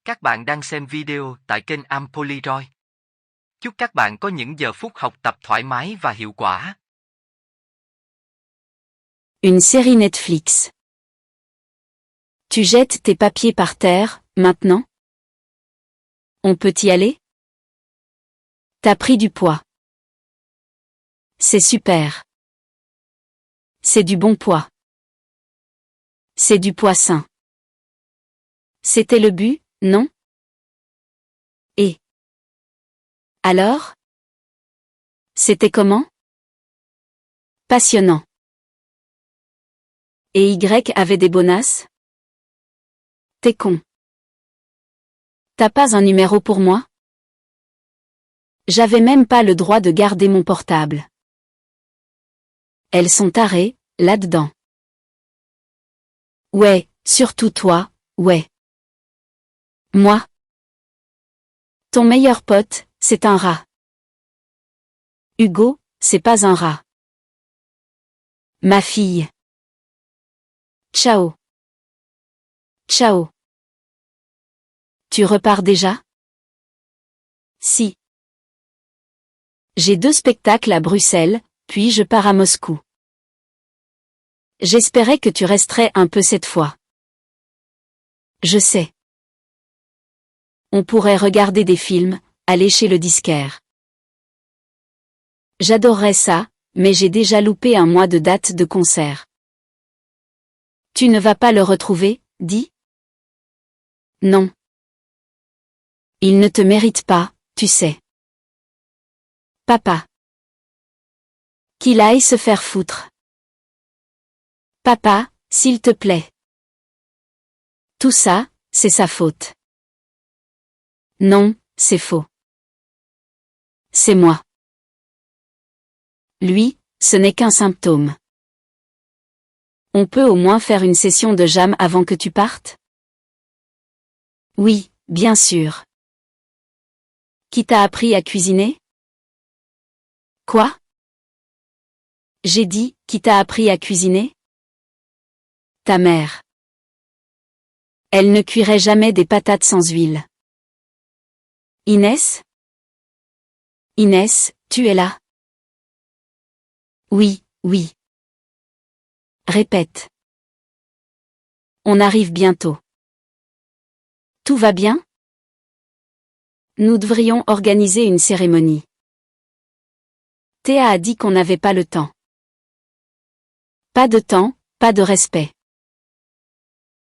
Các bạn đang xem video tại kênh Ampoliroid. Chúc các bạn có những giờ phút học tập thoải mái và hiệu quả. Une série Netflix. Tu jettes tes papiers par terre, maintenant? On peut y aller? T'as pris du poids. C'est super. C'est du bon poids. C'est du poids sain. C'était le but, non? Et alors? C'était comment? Passionnant. Et Y avait des bonasses? T'es con. T'as pas un numéro pour moi? J'avais même pas le droit de garder mon portable. Elles sont tarées, là-dedans. Ouais, surtout toi, ouais. Moi? Ton meilleur pote, c'est un rat. Hugo, c'est pas un rat. Ma fille. Ciao. Ciao. Tu repars déjà? Si. J'ai 2 spectacles à Bruxelles, puis je pars à Moscou. J'espérais que tu resterais un peu cette fois. Je sais. On pourrait regarder des films, aller chez le disquaire. J'adorerais ça, mais j'ai déjà loupé un mois de date de concert. Tu ne vas pas le retrouver, dis? Non. Il ne te mérite pas, tu sais. Papa. Qu'il aille se faire foutre. Papa, s'il te plaît. Tout ça, c'est sa faute. Non, c'est faux. C'est moi. Lui, ce n'est qu'un symptôme. On peut au moins faire une session de jam avant que tu partes? Oui, bien sûr. Qui t'a appris à cuisiner? Quoi? J'ai dit, qui t'a appris à cuisiner? Ta mère. Elle ne cuirait jamais des patates sans huile. Inès? Inès, tu es là? Oui, oui. Répète. On arrive bientôt. Tout va bien? Nous devrions organiser une cérémonie. Théa a dit qu'on n'avait pas le temps. Pas de temps, pas de respect.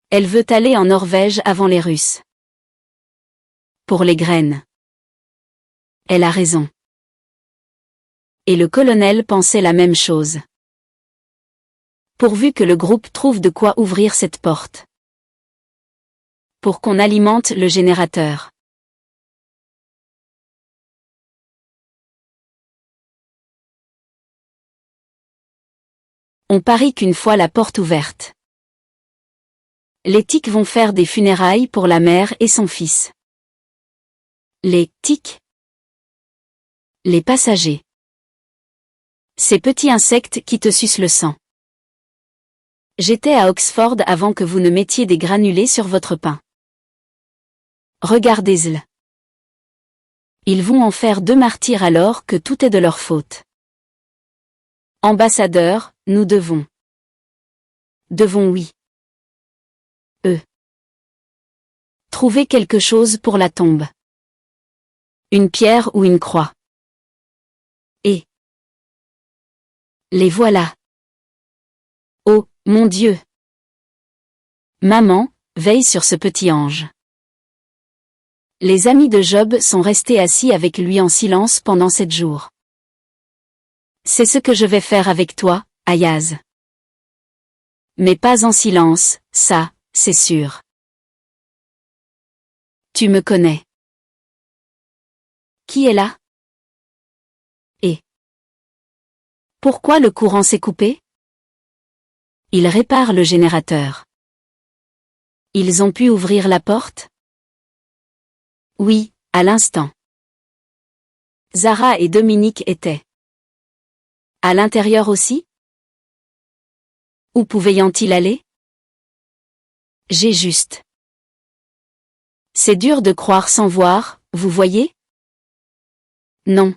Elle veut aller en Norvège avant les Russes. Pour les graines. Elle a raison. Et le colonel pensait la même chose. Pourvu que le groupe trouve de quoi ouvrir cette porte. Pour qu'on alimente le générateur. On parie qu'une fois la porte ouverte. Les tics vont faire des funérailles pour la mère et son fils. Les tics. Les passagers. Ces petits insectes qui te sucent le sang. J'étais à Oxford avant que vous ne mettiez des granulés sur votre pain. Regardez-le. Ils vont en faire 2 martyrs alors que tout est de leur faute. Ambassadeur, nous devons. Devons oui. Trouver quelque chose pour la tombe. Une pierre ou une croix. Et les voilà. Oh, mon Dieu. Maman, veille sur ce petit ange. Les amis de Job sont restés assis avec lui en silence pendant 7 jours. C'est ce que je vais faire avec toi, Ayaz. Mais pas en silence, ça, c'est sûr. Tu me connais. Qui est là? Et pourquoi le courant s'est coupé? Ils réparent le générateur. Ils ont pu ouvrir la porte? Oui, à l'instant. Zara et Dominique étaient. À l'intérieur aussi? Où pouvait-il aller? J'ai juste C'est dur de croire sans voir, vous voyez? Non.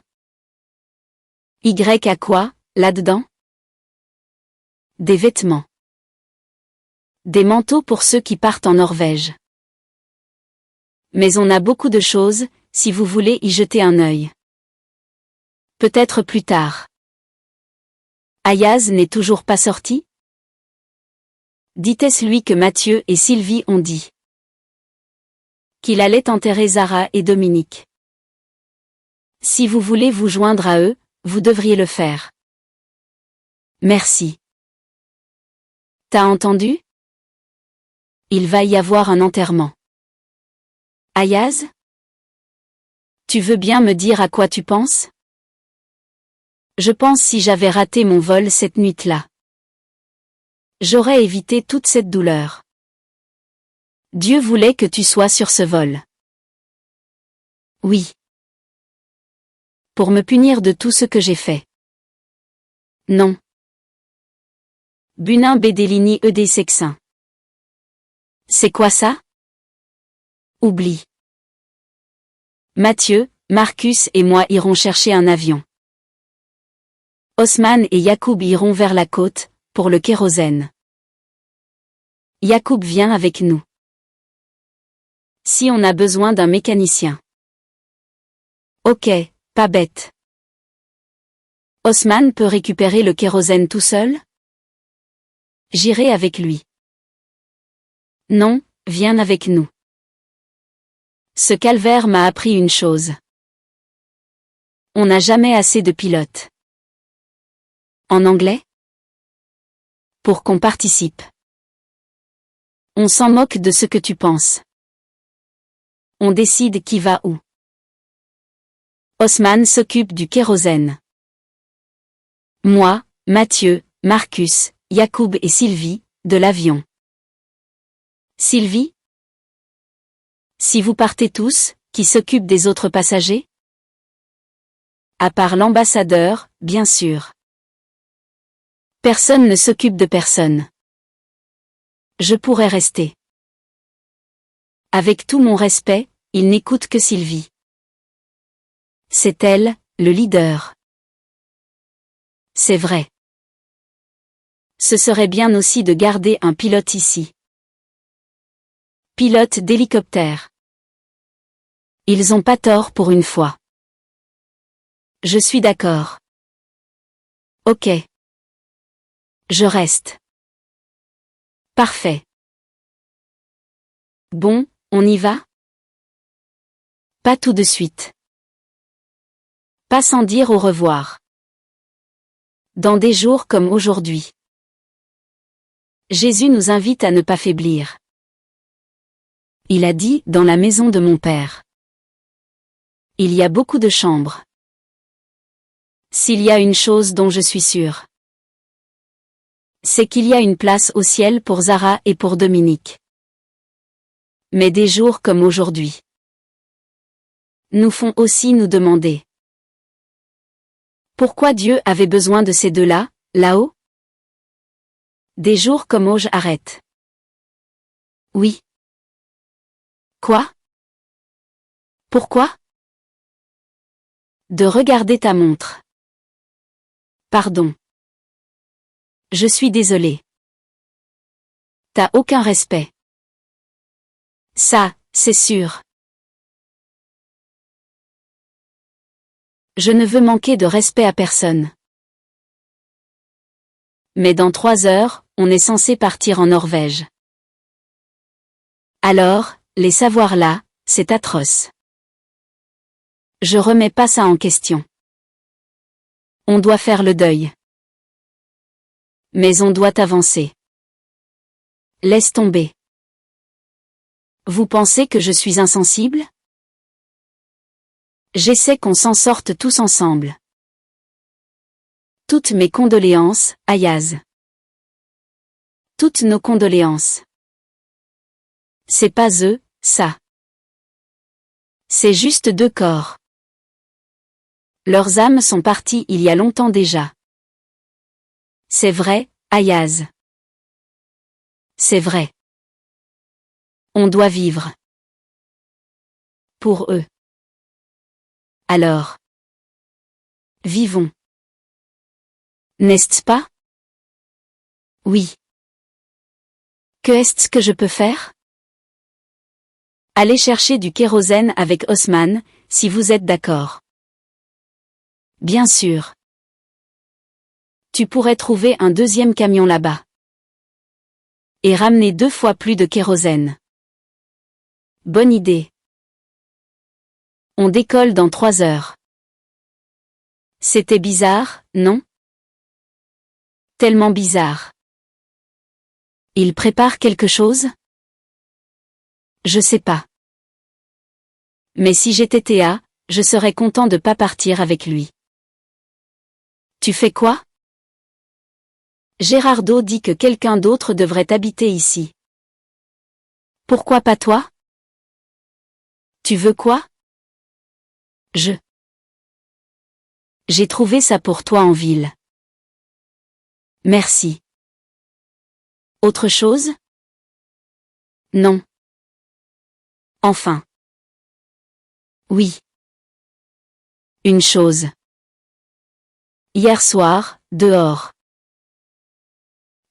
Y a quoi, là-dedans? Des vêtements. Des manteaux pour ceux qui partent en Norvège. Mais on a beaucoup de choses, si vous voulez y jeter un œil. Peut-être plus tard. Ayaz n'est toujours pas sorti? Dit-est lui que Mathieu et Sylvie ont dit qu'il allait enterrer Zara et Dominique. Si vous voulez vous joindre à eux, vous devriez le faire. Merci. T'as entendu? Il va y avoir un enterrement. Ayaz? Tu veux bien me dire à quoi tu penses? Je pense si j'avais raté mon vol cette nuit-là. J'aurais évité toute cette douleur. Dieu voulait que tu sois sur ce vol. Oui. Pour me punir de tout ce que j'ai fait. Non. Bunin Bédélini Ed Sexin. C'est quoi ça? Oublie. Mathieu, Marcus et moi irons chercher un avion. Osman et Yacoub iront vers la côte, pour le kérosène. Yacoub vient avec nous. Si on a besoin d'un mécanicien. Ok, pas bête. Osman peut récupérer le kérosène tout seul? J'irai avec lui. Non, viens avec nous. Ce calvaire m'a appris une chose. On n'a jamais assez de pilotes. En anglais? Pour qu'on participe. On s'en moque de ce que tu penses. On décide qui va où. Osman s'occupe du kérosène. Moi, Mathieu, Marcus, Yacoub et Sylvie, de l'avion. Sylvie? Si vous partez tous, qui s'occupe des autres passagers? À part l'ambassadeur, bien sûr. Personne ne s'occupe de personne. Je pourrais rester. Avec tout mon respect, il n'écoute que Sylvie. C'est elle, le leader. C'est vrai. Ce serait bien aussi de garder un pilote ici. Pilote d'hélicoptère. Ils ont pas tort pour une fois. Je suis d'accord. Ok. Je reste. Parfait. Bon, on y va? Pas tout de suite. Pas sans dire au revoir. Dans des jours comme aujourd'hui. Jésus nous invite à ne pas faiblir. Il a dit, dans la maison de mon Père. Il y a beaucoup de chambres. S'il y a une chose dont je suis sûre, c'est qu'il y a une place au ciel pour Zara et pour Dominique. Mais des jours comme aujourd'hui nous font aussi nous demander pourquoi Dieu avait besoin de ces deux-là, là-haut? Des jours comme Auge arrête. Oui. Quoi? Pourquoi? De regarder ta montre. Pardon. Je suis désolé. T'as aucun respect. Ça, c'est sûr. Je ne veux manquer de respect à personne. Mais dans 3 heures, on est censé partir en Norvège. Alors, les savoirs là, c'est atroce. Je remets pas ça en question. On doit faire le deuil. Mais on doit avancer. Laisse tomber. Vous pensez que je suis insensible? J'essaie qu'on s'en sorte tous ensemble. Toutes mes condoléances, Ayaz. Toutes nos condoléances. C'est pas eux, ça. C'est juste 2 corps. Leurs âmes sont parties il y a longtemps déjà. C'est vrai, Ayaz. C'est vrai. On doit vivre. pour eux. Alors. Vivons. N'est-ce pas? Oui. Que est-ce que je peux faire? Allez chercher du kérosène avec Osman, si vous êtes d'accord. Bien sûr. Tu pourrais trouver un deuxième camion là-bas. Et ramener 2 fois plus de kérosène. Bonne idée. On décolle dans 3 heures. C'était bizarre, non? Tellement bizarre. Il prépare quelque chose? Je sais pas. Mais si j'étais Théa, je serais content de pas partir avec lui. Tu fais quoi? Gérardo dit que quelqu'un d'autre devrait habiter ici. Pourquoi pas toi? Tu veux quoi? J'ai trouvé ça pour toi en ville. Merci. Autre chose? Non. Enfin. Oui. Une chose. Hier soir, dehors.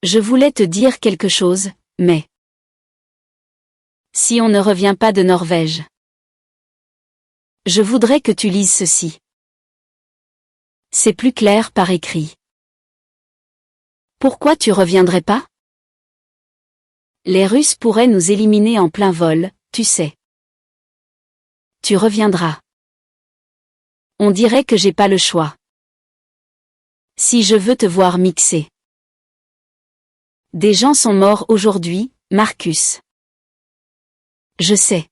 Je voulais te dire quelque chose, mais... Si on ne revient pas de Norvège. Je voudrais que tu lises ceci. C'est plus clair par écrit. Pourquoi tu reviendrais pas? Les Russes pourraient nous éliminer en plein vol, tu sais. Tu reviendras. On dirait que j'ai pas le choix. Si je veux te voir mixer. Des gens sont morts aujourd'hui, Marcus. Je sais.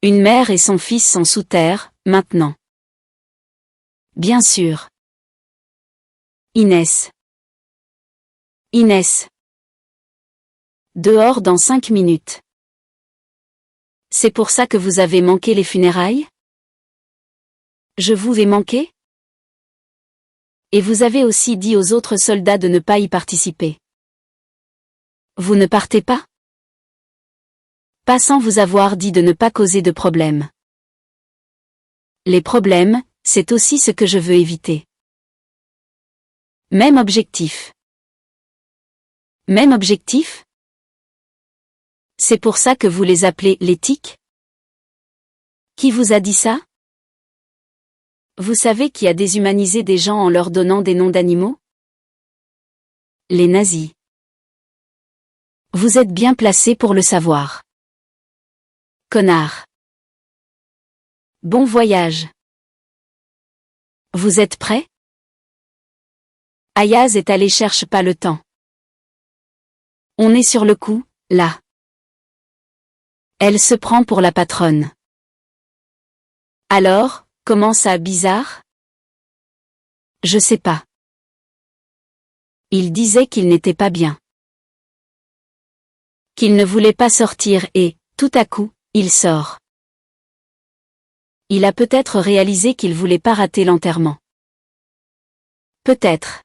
Une mère et son fils sont sous terre, maintenant. Bien sûr. Inès. Inès. Dehors dans 5 minutes. C'est pour ça que vous avez manqué les funérailles? Je vous ai manqué? Et vous avez aussi dit aux autres soldats de ne pas y participer. Vous ne partez pas? Pas sans vous avoir dit de ne pas causer de problèmes. Les problèmes, c'est aussi ce que je veux éviter. Même objectif. Même objectif? C'est pour ça que vous les appelez les tiques? Qui vous a dit ça? Vous savez qui a déshumanisé des gens en leur donnant des noms d'animaux? Les nazis. Vous êtes bien placé pour le savoir. Connard. Bon voyage. Vous êtes prêts? Ayaz est allé cherche pas le temps. On est sur le coup, là. Elle se prend pour la patronne. Alors, comment ça bizarre? Je sais pas. Il disait qu'il n'était pas bien. Qu'il ne voulait pas sortir et, tout à coup, il sort. Il a peut-être réalisé qu'il voulait pas rater l'enterrement. Peut-être.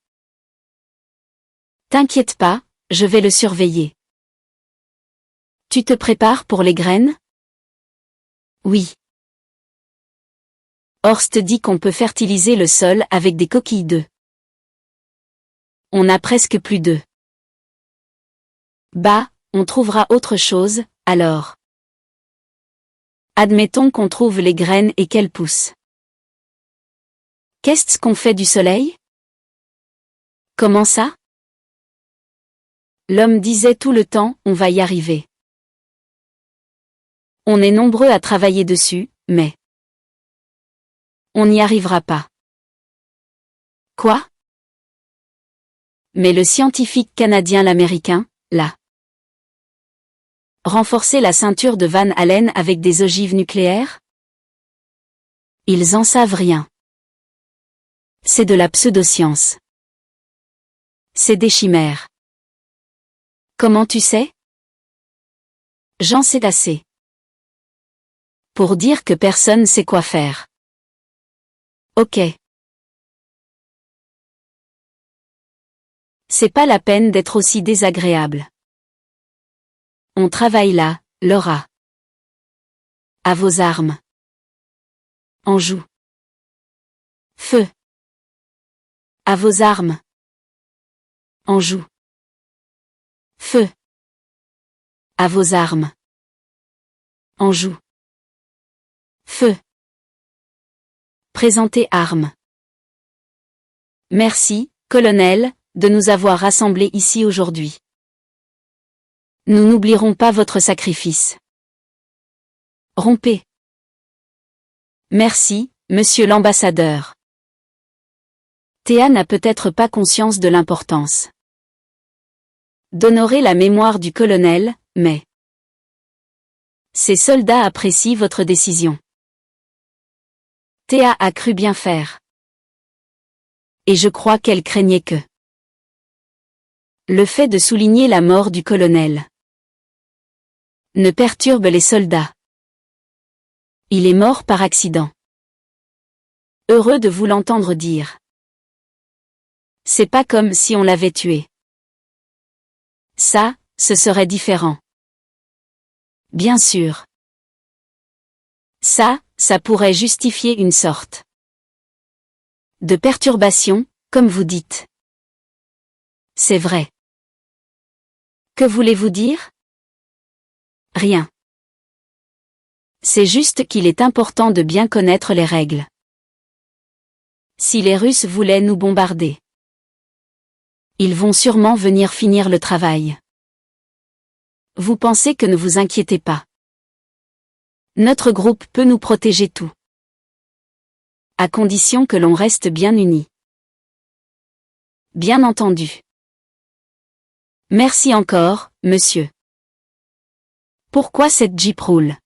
T'inquiète pas, je vais le surveiller. Tu te prépares pour les graines? Oui. Horst dit qu'on peut fertiliser le sol avec des coquilles d'œufs. On a presque plus d'œufs. Bah, on trouvera autre chose, alors. Admettons qu'on trouve les graines et qu'elles poussent. Qu'est-ce qu'on fait du soleil? Comment ça? L'homme disait tout le temps, on va y arriver. On est nombreux à travailler dessus, mais... On n'y arrivera pas. Quoi? Mais le scientifique canadien l'américain, là. Renforcer la ceinture de Van Allen avec des ogives nucléaires? Ils en savent rien. C'est de la pseudoscience. C'est des chimères. Comment tu sais? J'en sais assez. Pour dire que personne sait quoi faire. Ok. C'est pas la peine d'être aussi désagréable. On travaille là, Laura. À vos armes. Anjou. Feu. À vos armes. Anjou. Feu. À vos armes. Anjou. Feu. Présentez armes. Merci, colonel, de nous avoir rassemblés ici aujourd'hui. Nous n'oublierons pas votre sacrifice. Rompez. Merci, monsieur l'ambassadeur. Théa n'a peut-être pas conscience de l'importance d'honorer la mémoire du colonel, mais ces soldats apprécient votre décision. Théa a cru bien faire. Et je crois qu'elle craignait que le fait de souligner la mort du colonel ne perturbe les soldats. Il est mort par accident. Heureux de vous l'entendre dire. C'est pas comme si on l'avait tué. Ça, ce serait différent. Bien sûr. Ça pourrait justifier une sorte de perturbation, comme vous dites. C'est vrai. Que voulez-vous dire? Rien. C'est juste qu'il est important de bien connaître les règles. Si les Russes voulaient nous bombarder, ils vont sûrement venir finir le travail. Vous pensez que ne vous inquiétez pas. Notre groupe peut nous protéger tout. À condition que l'on reste bien unis. Bien entendu. Merci encore, monsieur. Pourquoi cette Jeep roule?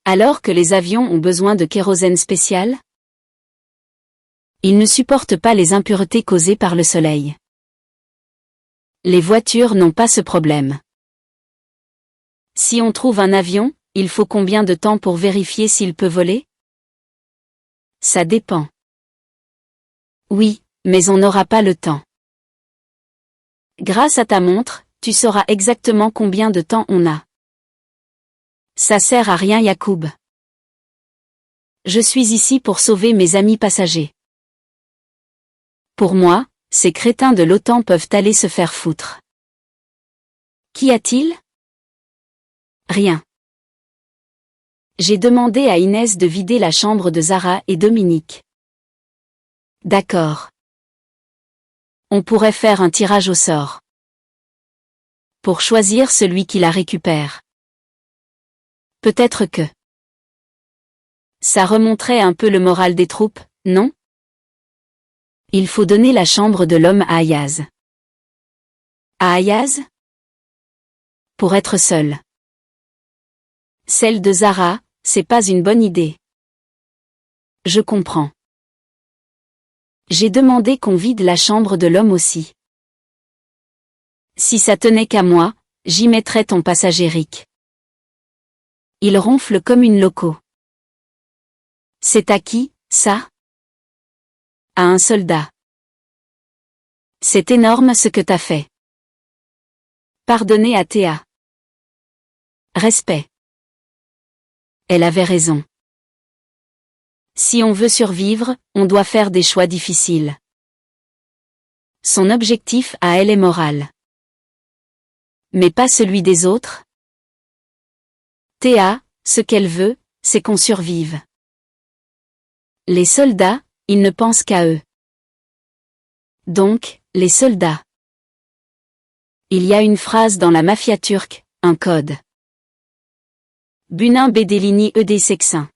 Alors que les avions ont besoin de kérosène spécial? Ils ne supportent pas les impuretés causées par le soleil. Les voitures n'ont pas ce problème. Si on trouve un avion, il faut combien de temps pour vérifier s'il peut voler? Ça dépend. Oui, mais on n'aura pas le temps. Grâce à ta montre, tu sauras exactement combien de temps on a. Ça sert à rien, Yacoub. Je suis ici pour sauver mes amis passagers. Pour moi, ces crétins de l'OTAN peuvent aller se faire foutre. Qu'y a-t-il? Rien. J'ai demandé à Inès de vider la chambre de Zara et Dominique. D'accord. On pourrait faire un tirage au sort. Pour choisir celui qui la récupère. Peut-être que ça remonterait un peu le moral des troupes, non? Il faut donner la chambre de l'homme à Ayaz. À Ayaz? Pour être seul. Celle de Zara, c'est pas une bonne idée. Je comprends. J'ai demandé qu'on vide la chambre de l'homme aussi. Si ça tenait qu'à moi, j'y mettrais ton passager Rick. Il ronfle comme une loco. C'est à qui, ça? À un soldat. C'est énorme ce que t'as fait. Pardonnez à Théa. Respect. Elle avait raison. Si on veut survivre, on doit faire des choix difficiles. Son objectif à elle est moral. Mais pas celui des autres. Théa, ce qu'elle veut, c'est qu'on survive. Les soldats, ils ne pensent qu'à eux. Donc, les soldats. Il y a une phrase dans la mafia turque, un code. Bunin Bedelini Ed Seksin.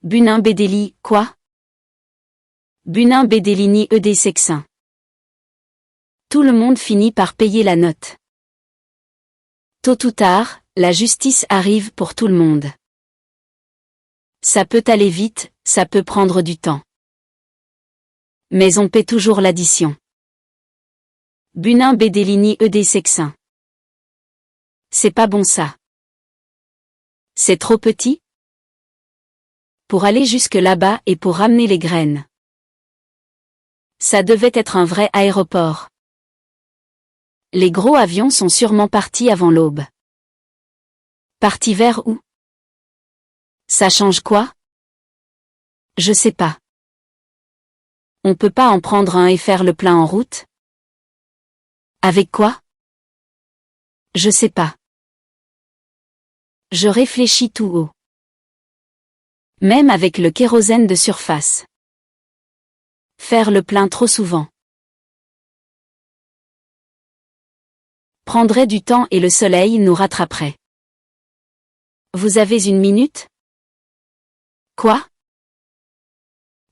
Bunin Bedeli, quoi? Bunin Bedelini Ed Seksin. Tout le monde finit par payer la note. Tôt ou tard, la justice arrive pour tout le monde. Ça peut aller vite, ça peut prendre du temps. Mais on paie toujours l'addition. Bunin Bedelini Ed Seksin. C'est pas bon ça. C'est trop petit? Pour aller jusque là-bas et pour ramener les graines. Ça devait être un vrai aéroport. Les gros avions sont sûrement partis avant l'aube. Parti vers où? Ça change quoi? Je sais pas. On peut pas en prendre un et faire le plein en route? Avec quoi? Je sais pas. Je réfléchis tout haut. Même avec le kérosène de surface. Faire le plein trop souvent. Prendrait du temps et le soleil nous rattraperait. Vous avez une minute? Quoi?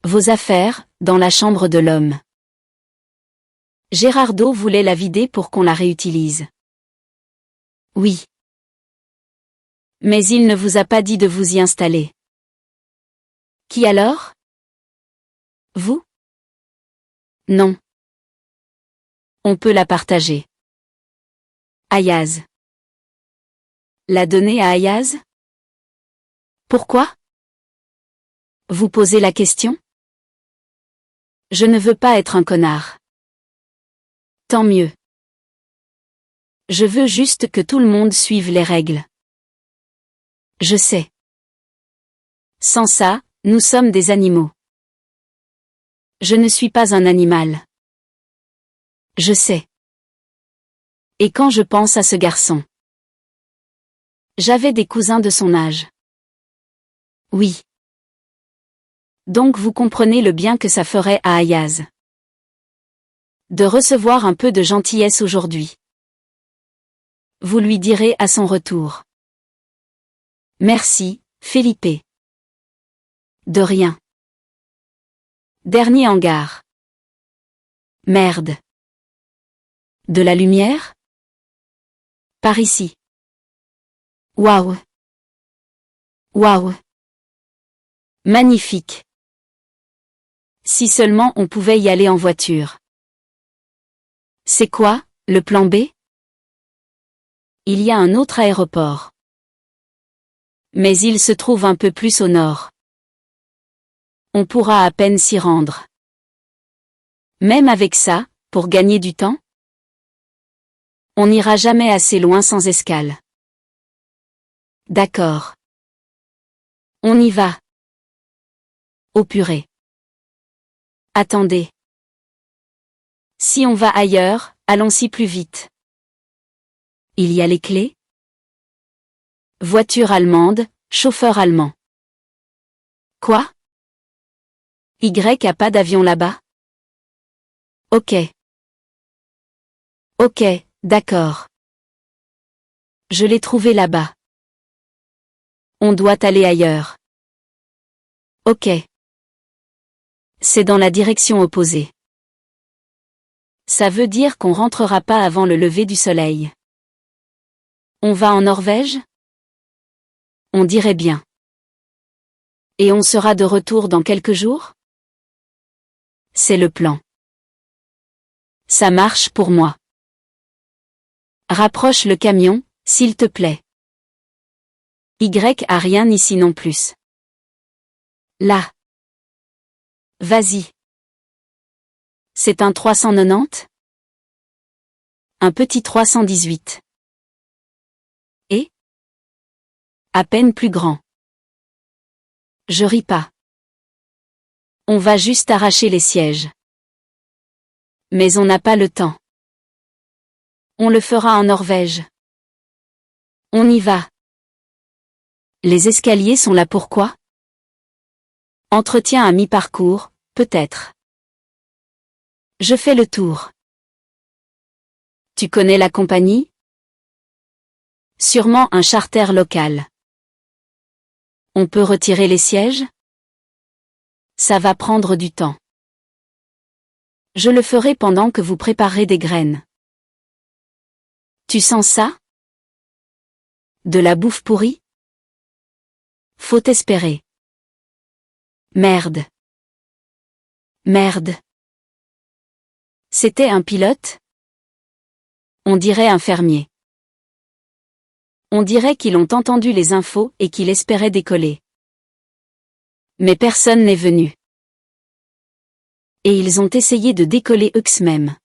Vos affaires, dans la chambre de l'homme. Gérardo voulait la vider pour qu'on la réutilise. Oui. Mais il ne vous a pas dit de vous y installer. Qui alors? Vous? Non. On peut la partager. Ayaz. La donner à Ayaz? Pourquoi? Vous posez la question? Je ne veux pas être un connard. Tant mieux. Je veux juste que tout le monde suive les règles. Je sais. Sans ça, nous sommes des animaux. Je ne suis pas un animal. Je sais. Et quand je pense à ce garçon. J'avais des cousins de son âge. Oui. Donc vous comprenez le bien que ça ferait à Ayaz. De recevoir un peu de gentillesse aujourd'hui. Vous lui direz à son retour. Merci, Felipe. De rien. Dernier hangar. Merde. De la lumière? Par ici. Waouh. Waouh. Magnifique. Si seulement on pouvait y aller en voiture. C'est quoi, le plan B? Il y a un autre aéroport. Mais il se trouve un peu plus au nord. On pourra à peine s'y rendre. Même avec ça, pour gagner du temps? On n'ira jamais assez loin sans escale. D'accord. On y va. Oh purée. Attendez. Si on va ailleurs, allons-y plus vite. Il y a les clés? Voiture allemande, chauffeur allemand. Quoi? Y a pas d'avion là-bas? Ok. Ok, d'accord. Je l'ai trouvé là-bas. On doit aller ailleurs. Ok. C'est dans la direction opposée. Ça veut dire qu'on rentrera pas avant le lever du soleil. On va en Norvège? On dirait bien. Et on sera de retour dans quelques jours? C'est le plan. Ça marche pour moi. Rapproche le camion, s'il te plaît. Y a rien ici non plus. Là. Vas-y. C'est un 390? Un petit 318. Et? À peine plus grand. Je ris pas. On va juste arracher les sièges. Mais on n'a pas le temps. On le fera en Norvège. On y va. Les escaliers sont là pourquoi? Entretien à mi-parcours, peut-être. Je fais le tour. Tu connais la compagnie? Sûrement un charter local. On peut retirer les sièges? Ça va prendre du temps. Je le ferai pendant que vous préparez des graines. Tu sens ça? De la bouffe pourrie? Faut espérer. Merde. Merde. C'était un pilote? On dirait un fermier. On dirait qu'ils ont entendu les infos et qu'ils espéraient décoller. Mais personne n'est venu. Et ils ont essayé de décoller eux-mêmes.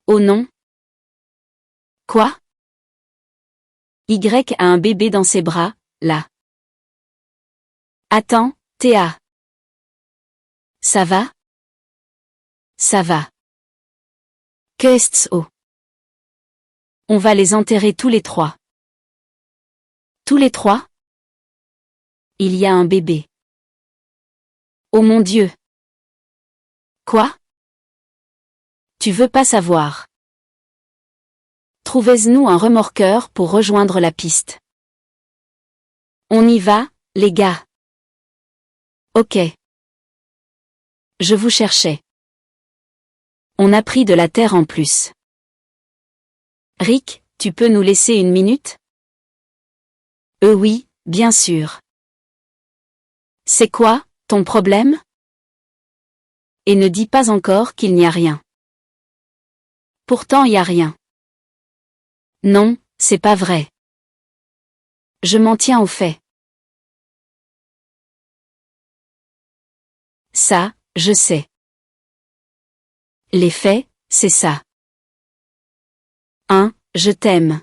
Oh non. Quoi? Y a un bébé dans ses bras, là. Attends, Théa. Ça va? Ça va. Qu'est-ce oh? On va les enterrer tous les trois. Tous les trois? Il y a un bébé. Oh mon Dieu! Quoi? Tu veux pas savoir. Trouvez-nous un remorqueur pour rejoindre la piste. On y va, les gars. Ok. Je vous cherchais. On a pris de la terre en plus. Rick, tu peux nous laisser une minute? Oui, bien sûr. C'est quoi, ton problème? Et ne dis pas encore qu'il n'y a rien. Pourtant y a rien. Non, c'est pas vrai. Je m'en tiens aux faits. Ça, je sais. Les faits, c'est ça. 1. Je t'aime.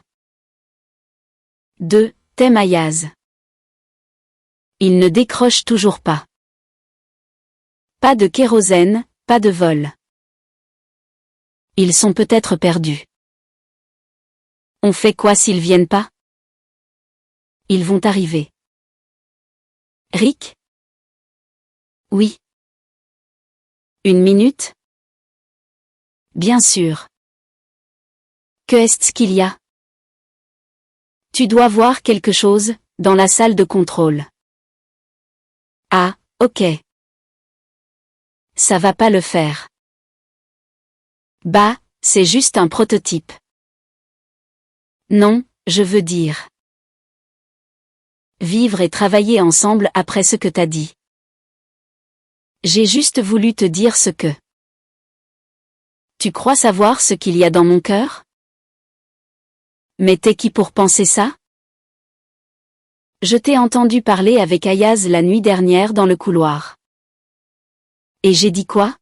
2. T'aimes Ayaz. Il ne décroche toujours pas. Pas de kérosène, pas de vol. Ils sont peut-être perdus. On fait quoi s'ils viennent pas? Ils vont arriver. Rick? Oui. Une minute? Bien sûr. Qu'est-ce qu'il y a? Tu dois voir quelque chose, dans la salle de contrôle. Ah, ok. Ça va pas le faire. Bah, c'est juste un prototype. Non, je veux dire. Vivre et travailler ensemble après ce que t'as dit. J'ai juste voulu te dire ce que. Tu crois savoir ce qu'il y a dans mon cœur? Mais t'es qui pour penser ça? Je t'ai entendu parler avec Ayaz la nuit dernière dans le couloir. Et j'ai dit quoi?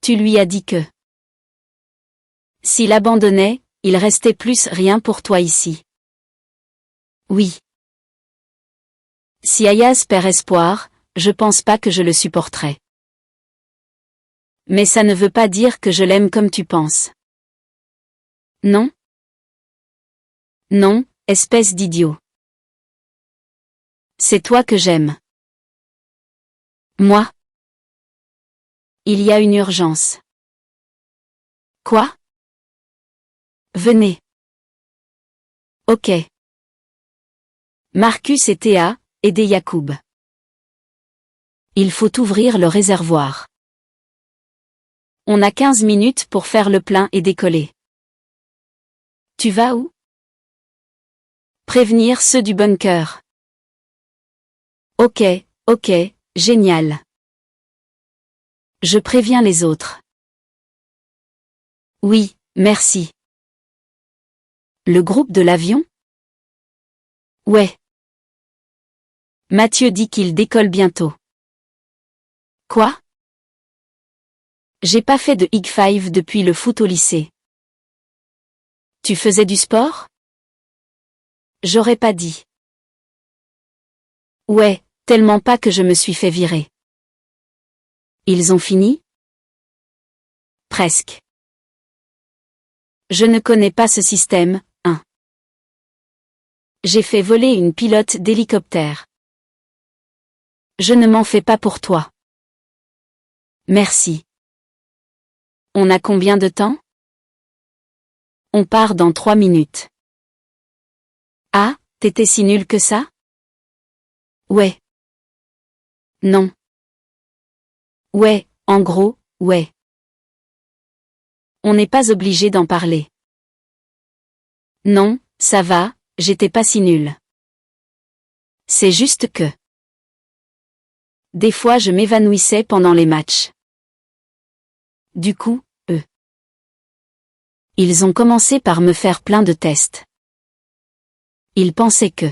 Tu lui as dit que. S'il abandonnait, il restait plus rien pour toi ici. Oui. Si Ayaz perd espoir, je pense pas que je le supporterai. Mais ça ne veut pas dire que je l'aime comme tu penses. Non? Non, espèce d'idiot. C'est toi que j'aime. Moi? Il y a une urgence. Quoi? Venez. Ok. Marcus et Théa, aidez Yacoub. Il faut ouvrir le réservoir. On a 15 minutes pour faire le plein et décoller. Tu vas où? Prévenir ceux du bunker. Ok, ok, génial. Je préviens les autres. Oui, merci. Le groupe de l'avion? Ouais. Mathieu dit qu'il décolle bientôt. Quoi? J'ai pas fait de Hig5 depuis le foot au lycée. Tu faisais du sport? J'aurais pas dit. Ouais, tellement pas que je me suis fait virer. Ils ont fini? Presque. Je ne connais pas ce système, hein. J'ai fait voler une pilote d'hélicoptère. Je ne m'en fais pas pour toi. Merci. On a combien de temps? On part dans 3 minutes. Ah, t'étais si nul que ça? Ouais. Non. Ouais, en gros, ouais. On n'est pas obligé d'en parler. Non, ça va, j'étais pas si nul. C'est juste que. Des fois je m'évanouissais pendant les matchs. Du coup, eux. Ils ont commencé par me faire plein de tests. Ils pensaient que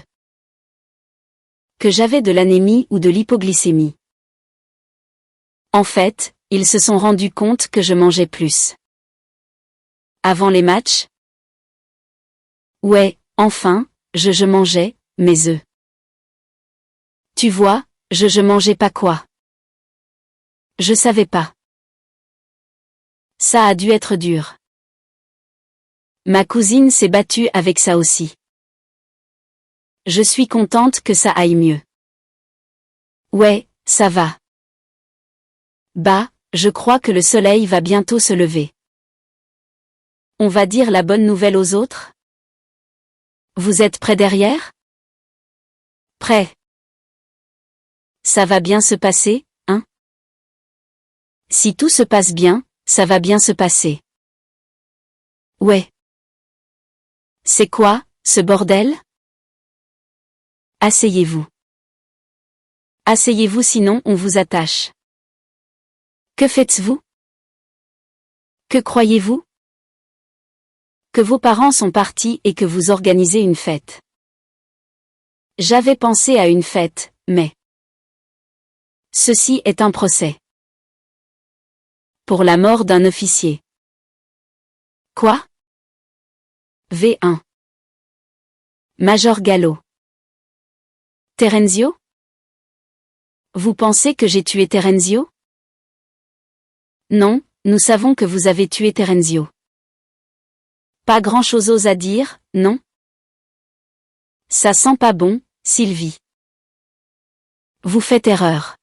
j'avais de l'anémie ou de l'hypoglycémie. En fait, ils se sont rendus compte que je mangeais plus. Avant les matchs? Ouais, Enfin, je mangeais mes œufs. Tu vois, je mangeais pas quoi. Je savais pas. Ça a dû être dur. Ma cousine s'est battue avec ça aussi. Je suis contente que ça aille mieux. Ouais, ça va. Bah, je crois que le soleil va bientôt se lever. On va dire la bonne nouvelle aux autres? Vous êtes prêts derrière? Prêts. Ça va bien se passer, hein? Si tout se passe bien, ça va bien se passer. Ouais. C'est quoi, ce bordel? Asseyez-vous. Asseyez-vous sinon on vous attache. Que faites-vous? Que croyez-vous? Que vos parents sont partis et que vous organisez une fête. J'avais pensé à une fête, mais... Ceci est un procès. Pour la mort d'un officier. Quoi? V1. Major Gallo. Terenzio? Vous pensez que j'ai tué Terenzio? Non, nous savons que vous avez tué Terenzio. Pas grand-chose à dire, non? Ça sent pas bon, Sylvie. Vous faites erreur.